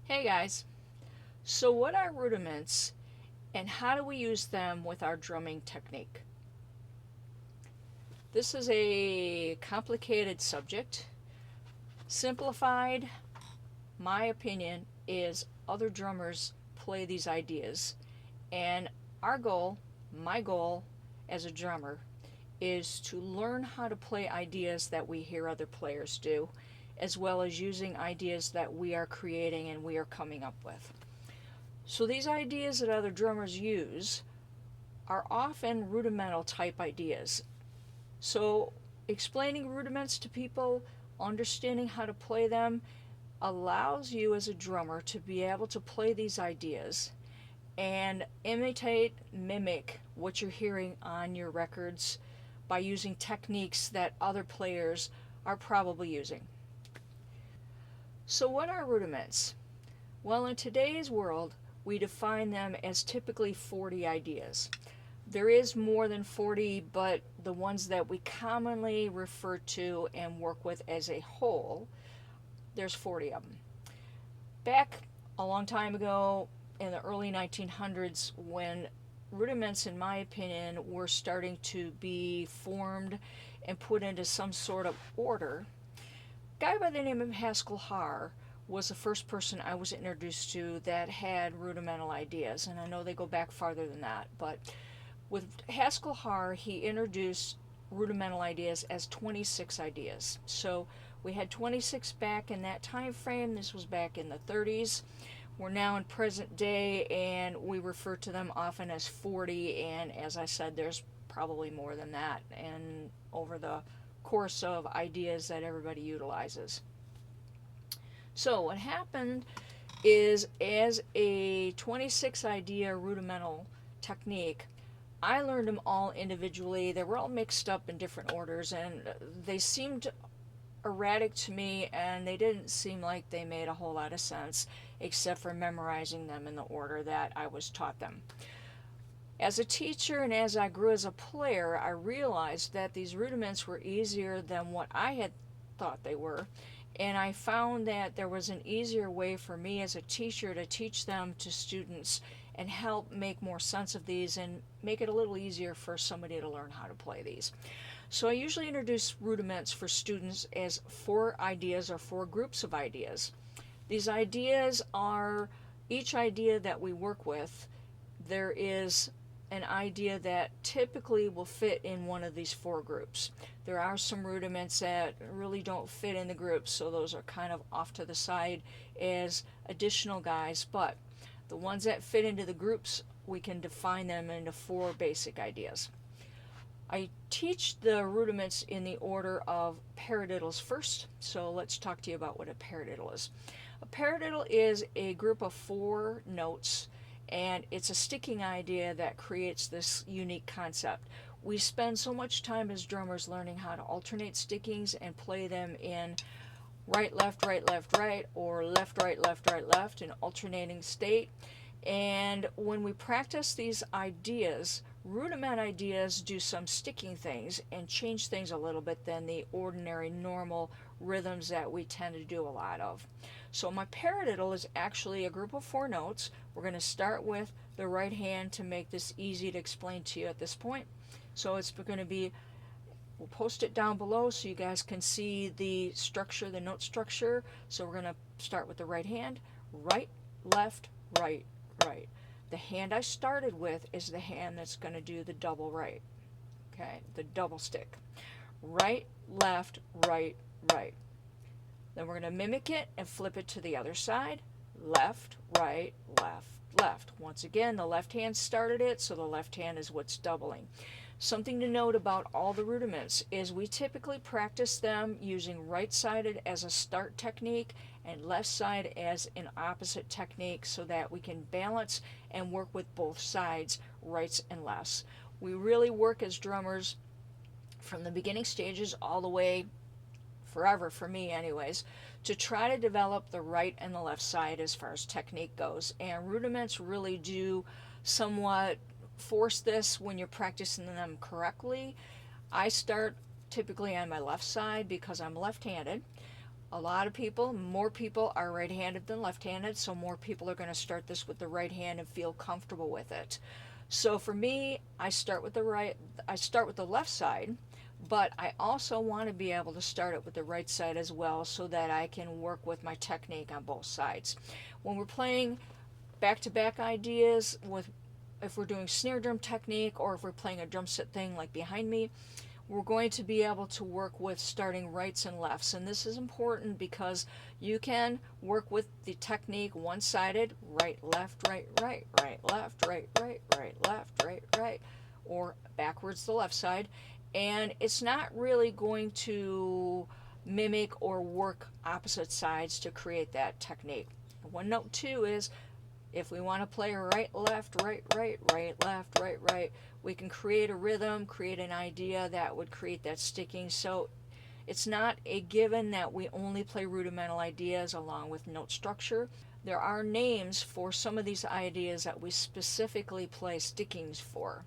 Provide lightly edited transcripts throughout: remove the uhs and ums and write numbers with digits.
Hey guys, so what are rudiments and how do we use them with our drumming technique? This is a complicated subject. Simplified, my opinion, is other drummers play these ideas, and our goal, my goal as a drummer, is to learn how to play ideas that we hear other players do, as well as using ideas that we are creating and we are coming up with. So these ideas that other drummers use are often rudimental type ideas. So explaining rudiments to people, understanding how to play them, allows you as a drummer to be able to play these ideas and imitate, mimic what you're hearing on your records by using techniques that other players are probably using. So what are rudiments? Well, in today's world, we define them as typically 40 ideas. There is more than 40, but the ones that we commonly refer to and work with as a whole, there's 40 of them. Back a long time ago in the early 1900s, when rudiments, in my opinion, were starting to be formed and put into some sort of order, a guy by the name of Haskell Haar was the first person I was introduced to that had rudimental ideas, and I know they go back farther than that, but with Haskell Haar, he introduced rudimental ideas as 26 ideas. So we had 26 back in that time frame. This was back in the 30s. We're now in present day, and we refer to them often as 40, and as I said, there's probably more than that, and over the course of ideas that everybody utilizes. So what happened is, as a 26 idea rudimental technique, I learned them all individually. They were all mixed up in different orders, and they seemed erratic to me, and they didn't seem like they made a whole lot of sense, except for memorizing them in the order that I was taught them. As a teacher and as I grew as a player, I realized that these rudiments were easier than what I had thought they were, and I found that there was an easier way for me as a teacher to teach them to students and help make more sense of these and make it a little easier for somebody to learn how to play these. So I usually introduce rudiments for students as 4 ideas or 4 groups of ideas. These ideas are, each idea that we work with, there is an idea that typically will fit in one of these 4 groups. There are some rudiments that really don't fit in the groups, so those are kind of off to the side as additional guys, but the ones that fit into the groups, we can define them into 4 basic ideas. I teach the rudiments in the order of paradiddles first, so let's talk to you about what a paradiddle is. A paradiddle is a group of 4 notes, and it's a sticking idea that creates this unique concept. We spend so much time as drummers learning how to alternate stickings and play them in right, left, right, or left, right, left in alternating state. And when we practice these ideas, rudiment ideas do some sticking things and change things a little bit than the ordinary normal rhythms that we tend to do a lot of. So my paradiddle is actually a group of 4 notes. We're going to start with the right hand to make this easy to explain to you at this point. So it's going to be, we'll post it down below so you guys can see the structure, the note structure. So we're going to start with the right hand, right, left, right, right. The hand I started with is the hand that's going to do the double right, okay, the double stick. Right, left, right, right. Then we're going to mimic it and flip it to the other side. Left, right, left, left. Once again, the left hand started it, so the left hand is what's doubling. Something to note about all the rudiments is we typically practice them using right-sided as a start technique and left side as an opposite technique so that we can balance and work with both sides, rights and lefts. We really work as drummers from the beginning stages all the way forever, for me anyways, to try to develop the right and the left side as far as technique goes. And rudiments really do somewhat force this when you're practicing them correctly. I start typically on my left side because I'm left-handed. A lot of people, more people are right-handed than left-handed, so more people are going to start this with the right hand and feel comfortable with it. So for me, I start with the left side, but I also want to be able to start it with the right side as well so that I can work with my technique on both sides. When we're playing back-to-back ideas with, if we're doing snare drum technique or if we're playing a drum set thing like behind me, we're going to be able to work with starting rights and lefts. And this is important because you can work with the technique one-sided, right, left, right, right, right, left, right, right, right, left, right, right, or backwards the left side. And it's not really going to mimic or work opposite sides to create that technique. One note too is if we want to play right, left, right, right, right, left, right, right, we can create a rhythm, create an idea that would create that sticking. So it's not a given that we only play rudimental ideas along with note structure. There are names for some of these ideas that we specifically play stickings for.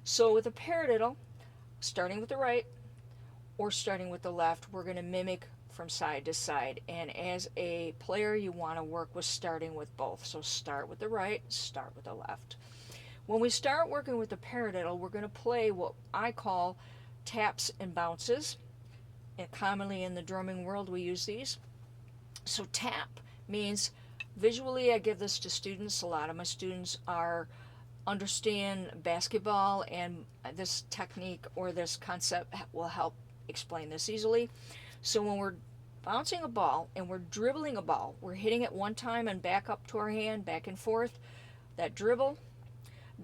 So with a paradiddle, starting with the right or starting with the left, we're going to mimic from side to side, and as a player you want to work with starting with both. So start with the right, start with the left. When we start working with the paradiddle, we're going to play what I call taps and bounces, and commonly in the drumming world we use these. So tap means, visually I give this to students. A lot of my students understand basketball, and this technique or this concept will help explain this easily. So when we're bouncing a ball and we're dribbling a ball, we're hitting it one time and back up to our hand, back and forth. That dribble,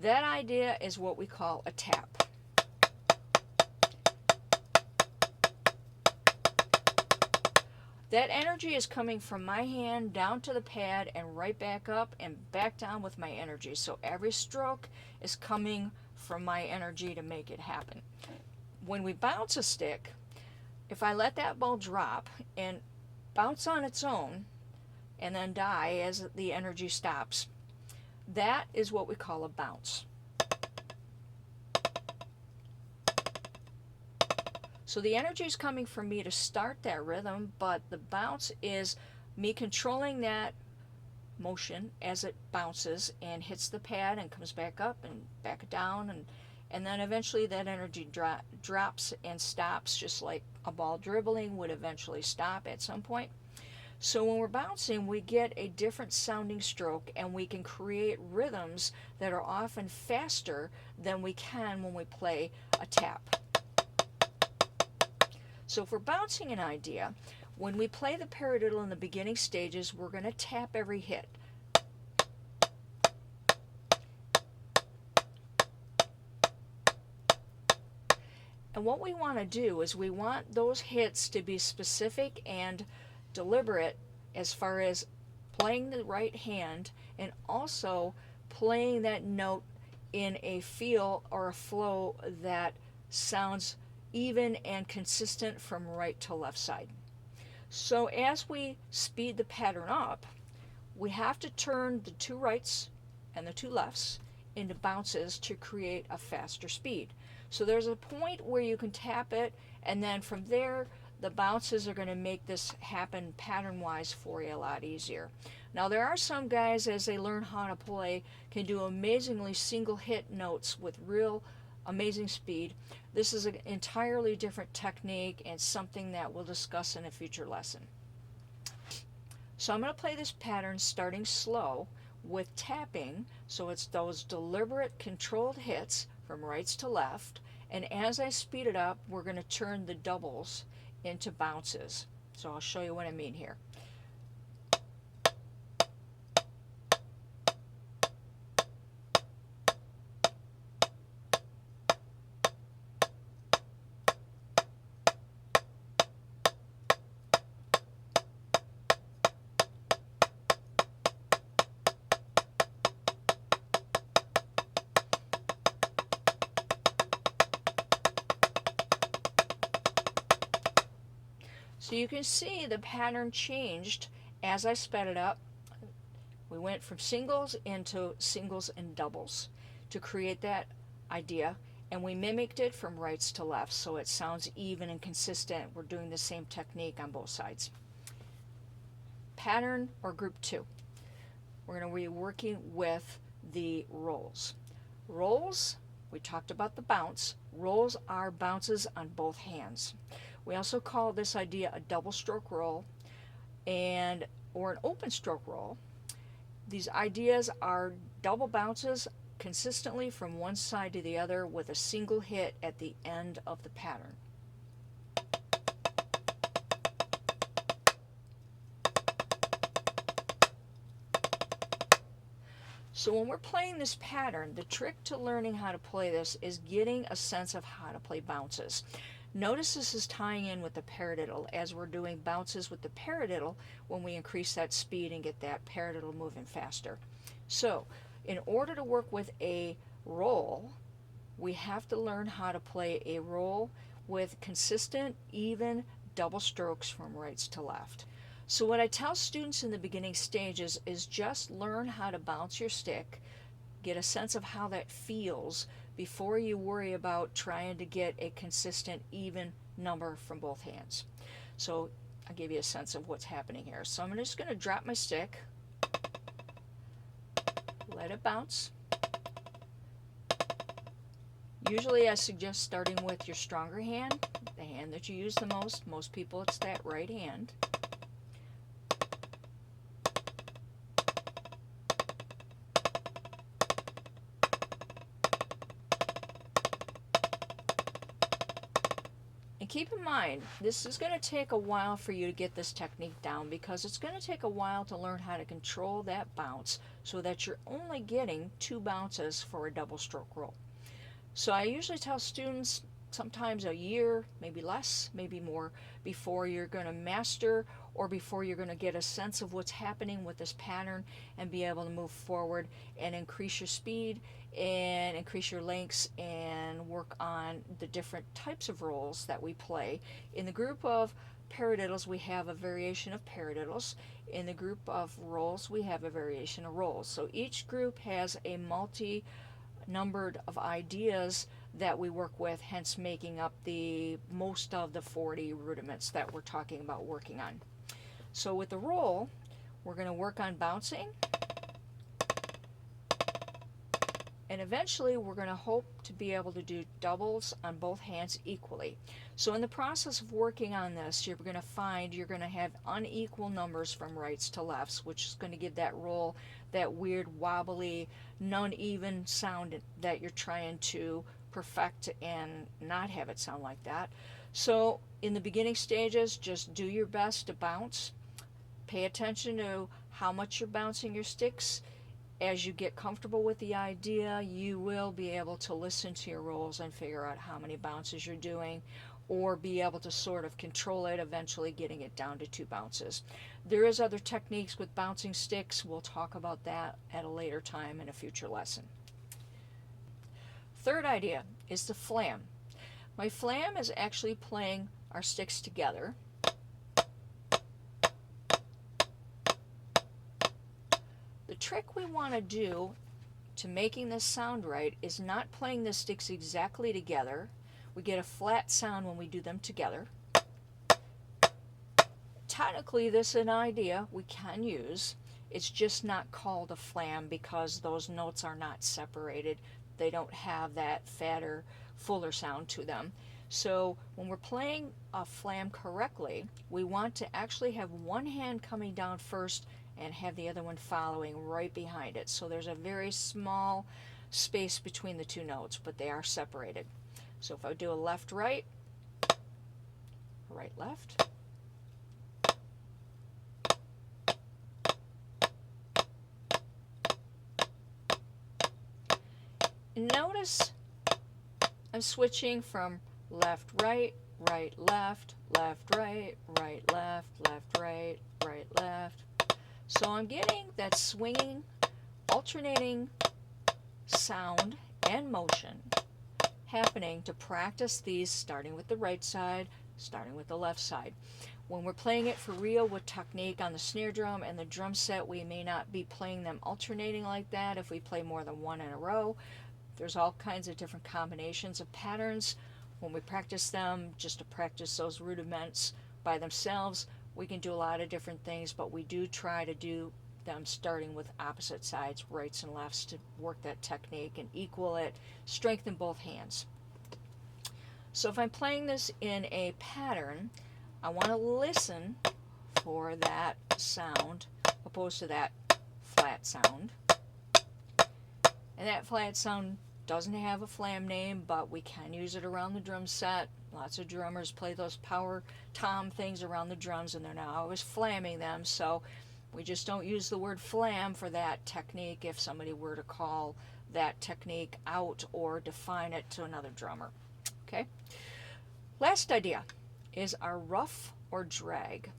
that idea is what we call a tap. That energy is coming from my hand down to the pad and right back up and back down with my energy. So every stroke is coming from my energy to make it happen. When we bounce a stick, if I let that ball drop and bounce on its own and then die as the energy stops, that is what we call a bounce. So the energy is coming from me to start that rhythm, but the bounce is me controlling that motion as it bounces and hits the pad and comes back up and back down, and then eventually that energy drops and stops, just like a ball dribbling would eventually stop at some point. So when we're bouncing, we get a different sounding stroke, and we can create rhythms that are often faster than we can when we play a tap. So if we're bouncing an idea, when we play the paradiddle in the beginning stages, we're going to tap every hit. And what we want to do is we want those hits to be specific and deliberate as far as playing the right hand and also playing that note in a feel or a flow that sounds even and consistent from right to left side. So as we speed the pattern up, we have to turn the two rights and the two lefts into bounces to create a faster speed. So there's a point where you can tap it, and then from there the bounces are going to make this happen pattern-wise for you a lot easier. Now there are some guys, as they learn how to play, can do amazingly single hit notes with real amazing speed. This is an entirely different technique and something that we'll discuss in a future lesson. So I'm going to play this pattern starting slow with tapping, so it's those deliberate controlled hits from rights to left, and as I speed it up, we're going to turn the doubles into bounces. So I'll show you what I mean here. So you can see the pattern changed as I sped it up. We went from singles into singles and doubles to create that idea, and we mimicked it from rights to lefts so it sounds even and consistent. We're doing the same technique on both sides. pattern or group 2. We're going to be working with the rolls. Rolls, we talked about the bounce. Rolls are bounces on both hands. We also call this idea a double stroke roll or an open stroke roll. These ideas are double bounces consistently from one side to the other with a single hit at the end of the pattern. So when we're playing this pattern, the trick to learning how to play this is getting a sense of how to play bounces. Notice this is tying in with the paradiddle, as we're doing bounces with the paradiddle when we increase that speed and get that paradiddle moving faster. So in order to work with a roll, we have to learn how to play a roll with consistent, even double strokes from right to left. So what I tell students in the beginning stages is just learn how to bounce your stick, get a sense of how that feels before you worry about trying to get a consistent, even number from both hands. So I'll give you a sense of what's happening here. So I'm just going to drop my stick, let it bounce. Usually I suggest starting with your stronger hand, the hand that you use the most. Most people it's that right hand. And keep in mind, this is going to take a while for you to get this technique down, because it's going to take a while to learn how to control that bounce so that you're only getting 2 bounces for a double stroke roll. So I usually tell students sometimes a year, maybe less, maybe more, before you're going to master or before you're going to get a sense of what's happening with this pattern and be able to move forward and increase your speed and increase your lengths and work on the different types of rolls that we play. In the group of paradiddles, we have a variation of paradiddles. In the group of rolls, we have a variation of rolls. So each group has a multi-numbered of ideas that we work with, hence making up the most of the 40 rudiments that we're talking about working on. So with the roll, we're going to work on bouncing, and eventually we're going to hope to be able to do doubles on both hands equally. So in the process of working on this, you're going to find you're going to have unequal numbers from rights to lefts, which is going to give that roll that weird wobbly, non-even sound that you're trying to perfect and not have it sound like that. So in the beginning stages, just do your best to bounce. Pay attention to how much you're bouncing your sticks. As you get comfortable with the idea, you will be able to listen to your rolls and figure out how many bounces you're doing, or be able to sort of control it, eventually getting it down to 2 bounces. There is other techniques with bouncing sticks. We'll talk about that at a later time in a future lesson. Third idea is the flam. My flam is actually playing our sticks together. The trick we want to do to making this sound right is not playing the sticks exactly together. We get a flat sound when we do them together. Technically, this is an idea we can use. It's just not called a flam because those notes are not separated. They don't have that fatter, fuller sound to them. So when we're playing a flam correctly, we want to actually have one hand coming down first and have the other one following right behind it. So there's a very small space between the 2 notes, but they are separated. So if I do a left-right, right-left, notice I'm switching from left-right, right-left, left-right, right-left, left-right, right-left. So I'm getting that swinging, alternating sound and motion happening to practice these, starting with the right side, starting with the left side. When we're playing it for real with technique on the snare drum and the drum set, we may not be playing them alternating like that if we play more than one in a row. There's all kinds of different combinations of patterns. When we practice them, just to practice those rudiments by themselves, We can do a lot of different things, but we do try to do them starting with opposite sides, rights and lefts, to work that technique and equal it, strengthen both hands. So if I'm playing this in a pattern, I want to listen for that sound opposed to that flat sound. And that flat sound doesn't have a Flam name, but we can use it around the drum set. Lots of drummers play those power tom things around the drums, and they're not always flamming them, so we just don't use the word flam for that technique if somebody were to call that technique out or define it to another drummer. Okay? Last idea is our rough or drag.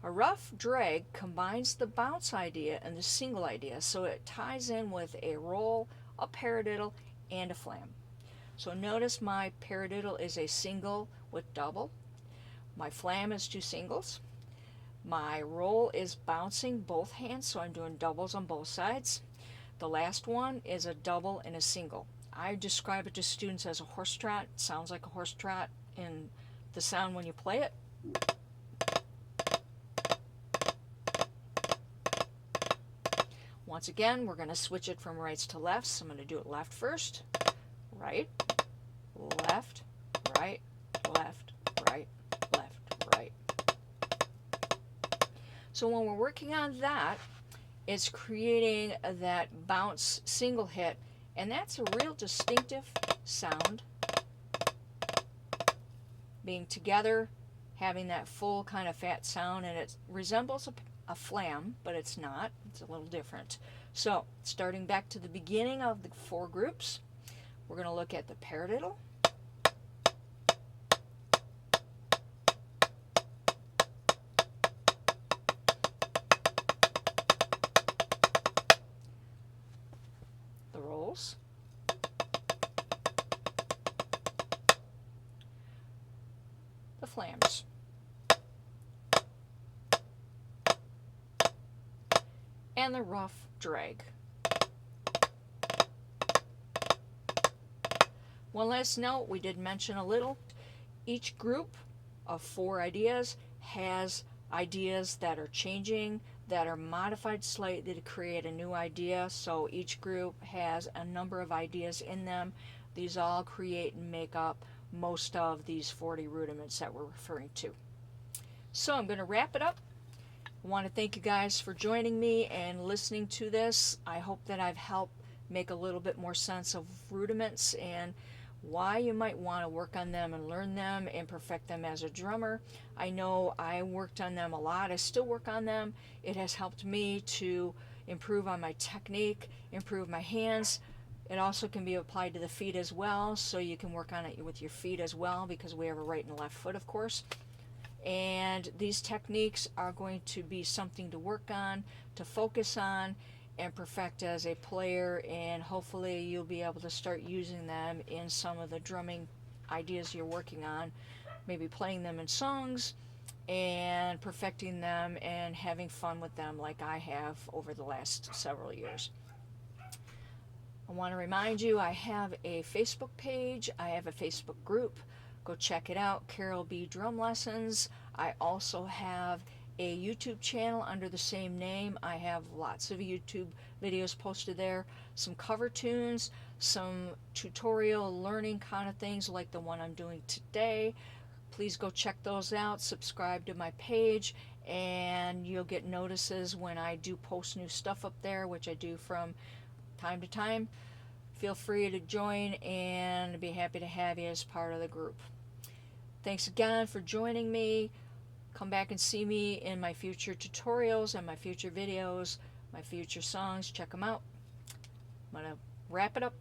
A rough drag combines the bounce idea and the single idea, so it ties in with a roll, a paradiddle, and a flam. So notice my paradiddle is a single with double. My flam is 2 singles. My roll is bouncing both hands, so I'm doing doubles on both sides. The last one is a double and a single. I describe it to students as a horse trot. It sounds like a horse trot in the sound when you play it. Once again, we're going to switch it from rights to lefts. I'm going to do it left first. Right, left, right, left, right, left, right. So when we're working on that, it's creating that bounce single hit, and that's a real distinctive sound. Being together, having that full kind of fat sound, and it resembles a flam, but it's not. It's a little different. So, starting back to the beginning of the 4 groups, we're going to look at the paradiddle, the rolls, the flams, and the rough drag. One last note, we did mention a little, each group of 4 ideas has ideas that are changing, that are modified slightly to create a new idea, so each group has a number of ideas in them. These all create and make up most of these 40 rudiments that we're referring to. So I'm going to wrap it up. I want to thank you guys for joining me and listening to this. I hope that I've helped make a little bit more sense of rudiments and why you might want to work on them and learn them and perfect them as a drummer. I know I worked on them a lot. I still work on them. It has helped me to improve on my technique, improve my hands. It also can be applied to the feet as well, so you can work on it with your feet as well, because we have a right and left foot, of course. And these techniques are going to be something to work on, to focus on, and perfect as a player, and hopefully you'll be able to start using them in some of the drumming ideas you're working on, maybe playing them in songs and perfecting them and having fun with them like I have over the last several years. I want to remind you, I have a Facebook page, I have a Facebook group. Go check it out, Carol B. Drum Lessons. I also have a YouTube channel under the same name. I have lots of YouTube videos posted there, some cover tunes, some tutorial learning kind of things like the one I'm doing today. Please go check those out, subscribe to my page, and you'll get notices when I do post new stuff up there, which I do from time to time. Feel free to join, and I'd be happy to have you as part of the group. Thanks again for joining me. Come back and see me in my future tutorials and my future videos, my future songs. Check them out. I'm going to wrap it up.